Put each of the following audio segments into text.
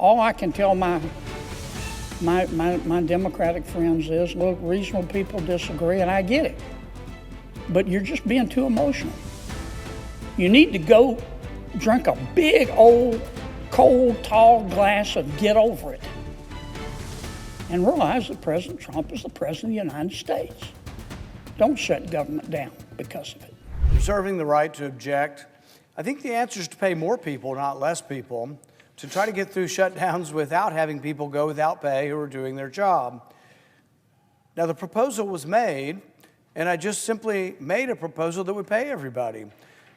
all I can tell my Democratic friends is, look, reasonable people disagree, and I get it. But you're just being too emotional. You need to go drink a big, old, cold, tall glass of get over it and realize that President Trump is the President of the United States. Don't shut government down because of it. Reserving the right to object. I think the answer is to pay more people, not less people, to try to get through shutdowns without having people go without pay who are doing their job. Now, the proposal was made, and I just simply made a proposal that would pay everybody.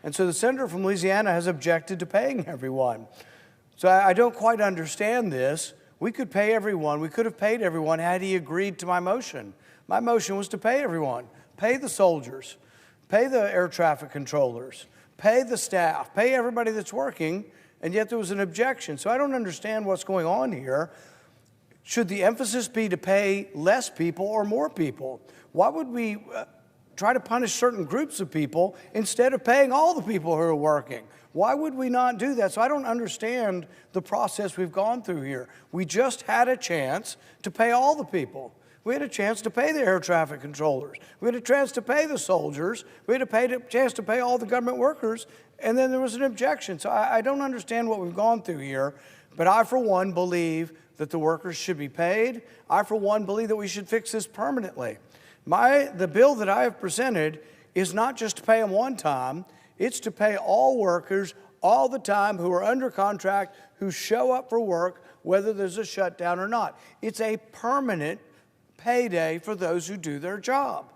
And so the senator from Louisiana has objected to paying everyone. So I don't quite understand this. We could pay everyone. We could have paid everyone had he agreed to my motion. My motion was to pay everyone. Pay the soldiers, pay the air traffic controllers, pay the staff, pay everybody that's working, and yet there was an objection. So I don't understand what's going on here. Should the emphasis be to pay less people or more people? Why would we try to punish certain groups of people instead of paying all the people who are working? Why would we not do that? So I don't understand the process we've gone through here. We just had a chance to pay all the people. We had a chance to pay the air traffic controllers. We had a chance to pay the soldiers. We had a chance to pay all the government workers, and then there was an objection. So I don't understand what we've gone through here, but I, for one, believe that the workers should be paid. I, for one, believe that we should fix this permanently. The bill that I have presented is not just to pay them one time, it's to pay all workers all the time who are under contract, who show up for work, whether there's a shutdown or not. It's a permanent payday for those who do their job.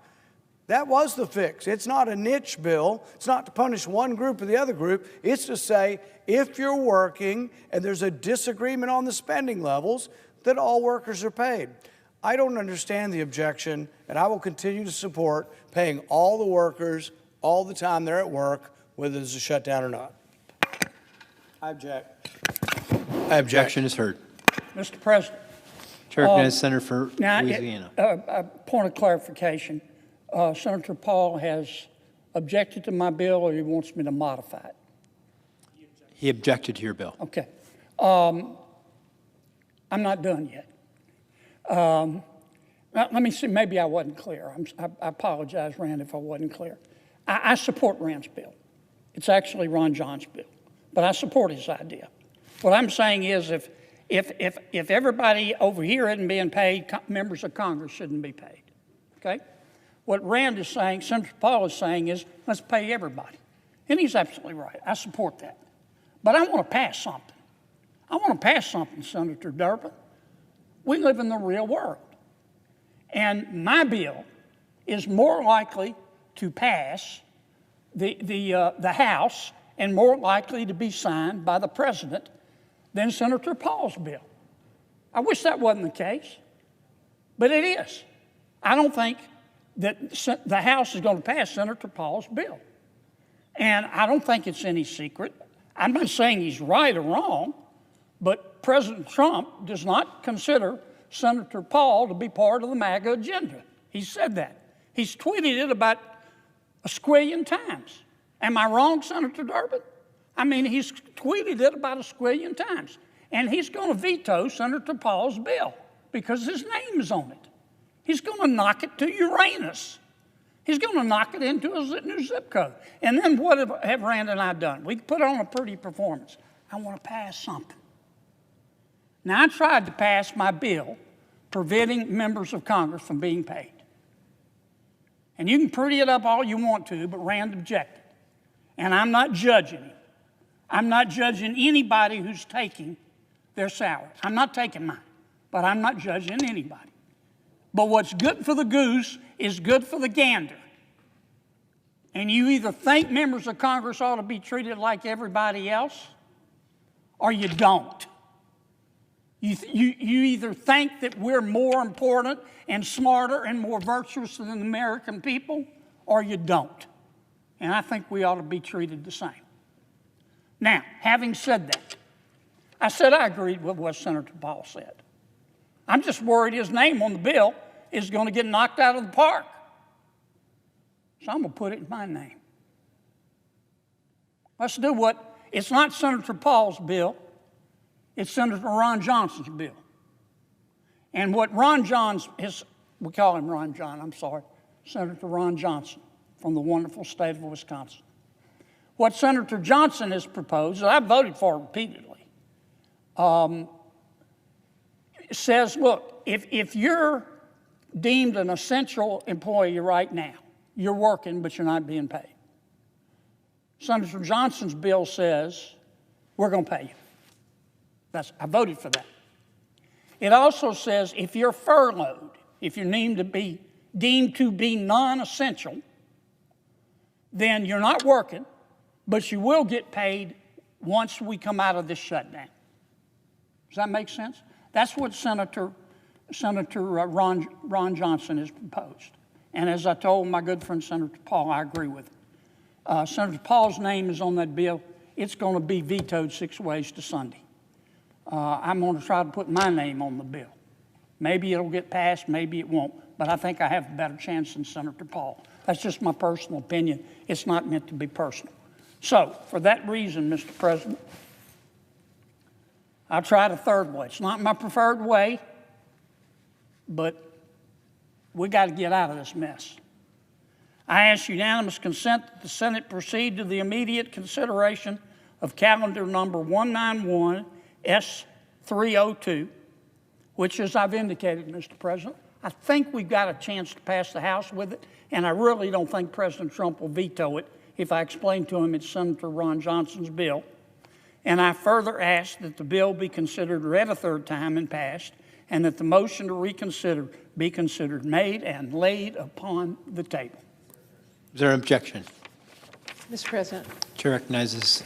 That was the fix. It's not a niche bill. It's not to punish one group or the other group. It's to say, if you're working and there's a disagreement on the spending levels, that all workers are paid. I don't understand the objection, and I will continue to support paying all the workers all the time they're at work, whether there's a shutdown or not. I object. Objection is heard. Mr. President. Chair recognizes Senator for Louisiana. A point of clarification. Senator Paul has objected to my bill, or he wants me to modify it? He objected to your bill. Okay. I'm not done yet. Let me see, maybe I wasn't clear. I apologize, Rand, if I wasn't clear. I support Rand's bill. It's actually Ron John's bill, but I support his idea. What I'm saying is if everybody over here isn't being paid, members of Congress shouldn't be paid, okay? What Rand is saying, Senator Paul is saying is, let's pay everybody. And he's absolutely right. I support that. But I want to pass something. I want to pass something, Senator Durbin. We live in the real world. And my bill is more likely to pass the House and more likely to be signed by the President than Senator Paul's bill. I wish that wasn't the case, but it is. I don't think that the House is going to pass Senator Paul's bill. And I don't think it's any secret. I'm not saying he's right or wrong, but President Trump does not consider Senator Paul to be part of the MAGA agenda. He said that. He's tweeted it about a squillion times. Am I wrong, Senator Durbin? I mean, he's tweeted it about a squillion times. And he's going to veto Senator Paul's bill because his name is on it. He's going to knock it to Uranus. He's going to knock it into a new zip code. And then what have Rand and I done? We put on a pretty performance. I want to pass something. Now, I tried to pass my bill preventing members of Congress from being paid. And you can pretty it up all you want to, but Rand objected. And I'm not judging him. I'm not judging anybody who's taking their salaries. I'm not taking mine, but I'm not judging anybody. But what's good for the goose is good for the gander. And you either think members of Congress ought to be treated like everybody else, or you don't. You either think that we're more important and smarter and more virtuous than the American people, or you don't. And I think we ought to be treated the same. Now, having said that, I said I agreed with what Senator Paul said. I'm just worried his name on the bill is going to get knocked out of the park. So I'm going to put it in my name. Let's do what, it's not Senator Paul's bill. It's Senator Ron Johnson's bill. And what Ron John's, we call him Ron John, I'm sorry, Senator Ron Johnson from the wonderful state of Wisconsin. What Senator Johnson has proposed, and I've voted for repeatedly, says, look, if you're deemed an essential employee right now, you're working, but you're not being paid. Senator Johnson's bill says, we're going to pay you. I voted for that. It also says if you're furloughed, if you're deemed to be non-essential, then you're not working, but you will get paid once we come out of this shutdown. Does that make sense? That's what Senator Ron Johnson has proposed. And as I told my good friend Senator Paul, I agree with him. Senator Paul's name is on that bill. It's going to be vetoed 6 ways to Sunday. I'm going to try to put my name on the bill. Maybe it'll get passed, maybe it won't, but I think I have a better chance than Senator Paul. That's just my personal opinion. It's not meant to be personal. So, for that reason, Mr. President, I tried a third way. It's not my preferred way, but we got to get out of this mess. I ask unanimous consent that the Senate proceed to the immediate consideration of calendar number 191 S302, which, as I've indicated, Mr. President, I think we've got a chance to pass the House with it, and I really don't think President Trump will veto it if I explain to him it's Senator Ron Johnson's bill. And I further ask that the bill be considered read a third time and passed, and that the motion to reconsider be considered made and laid upon the table. Is there an objection? Mr. President. Chair recognizes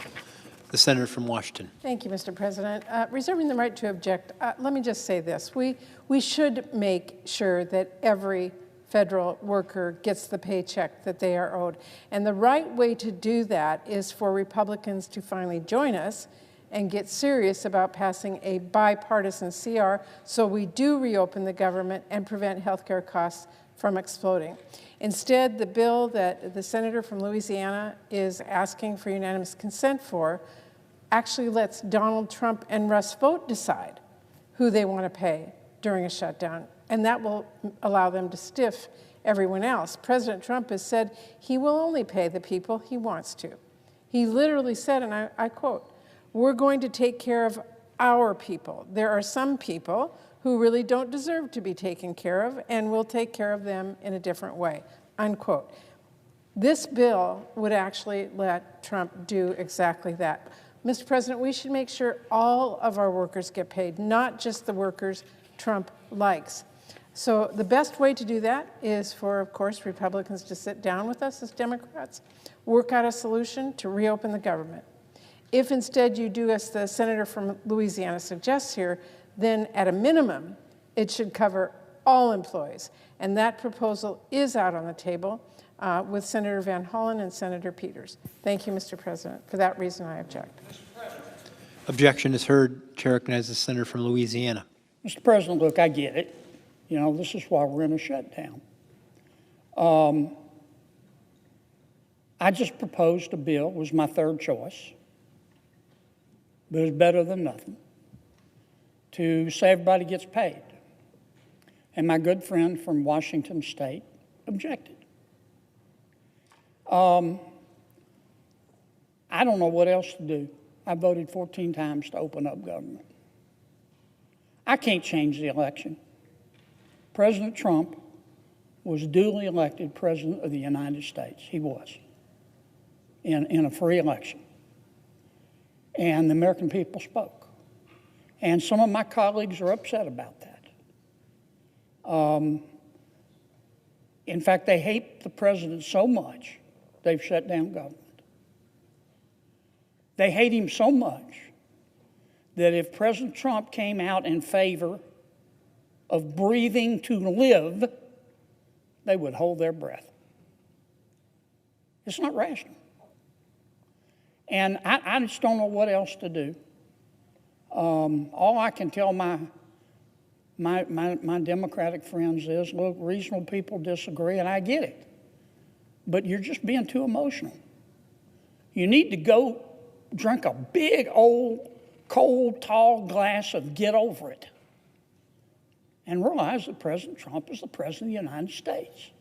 the senator from Washington. Thank you, Mr. President. Reserving the right to object, let me just say this. We should make sure that every federal worker gets the paycheck that they are owed. And the right way to do that is for Republicans to finally join us and get serious about passing a bipartisan CR so we do reopen the government and prevent healthcare costs from exploding. Instead, the bill that the senator from Louisiana is asking for unanimous consent for actually lets Donald Trump and Russ Vought decide who they want to pay during a shutdown, and that will allow them to stiff everyone else. President Trump has said he will only pay the people he wants to. He literally said, and I quote, "We're going to take care of our people. There are some people who really don't deserve to be taken care of, and we'll take care of them in a different way," unquote. This bill would actually let Trump do exactly that. Mr. President, we should make sure all of our workers get paid, not just the workers Trump likes. So the best way to do that is for, of course, Republicans to sit down with us as Democrats, work out a solution to reopen the government. If instead you do as the senator from Louisiana suggests here, then at a minimum, it should cover all employees. And that proposal is out on the table with Senator Van Hollen and Senator Peters. Thank you, Mr. President. For that reason, I object. Objection is heard. Chair recognizes the senator from Louisiana. Mr. President, look, I get it. You know, this is why we're in a shutdown. I just proposed a bill, was my third choice, but it's better than nothing, to say everybody gets paid. And my good friend from Washington State objected. I don't know what else to do. I voted 14 times to open up government. I can't change the election. President Trump was duly elected President of the United States. He was, in a free election. And the American people spoke. And some of my colleagues are upset about that. In fact, they hate the president so much, they've shut down government. They hate him so much that if President Trump came out in favor of breathing to live, they would hold their breath. It's not rational. And I just don't know what else to do. All I can tell my Democratic friends is, look, reasonable people disagree, and I get it. But you're just being too emotional. You need to go drink a big old cold, tall glass of get over it and realize that President Trump is the President of the United States.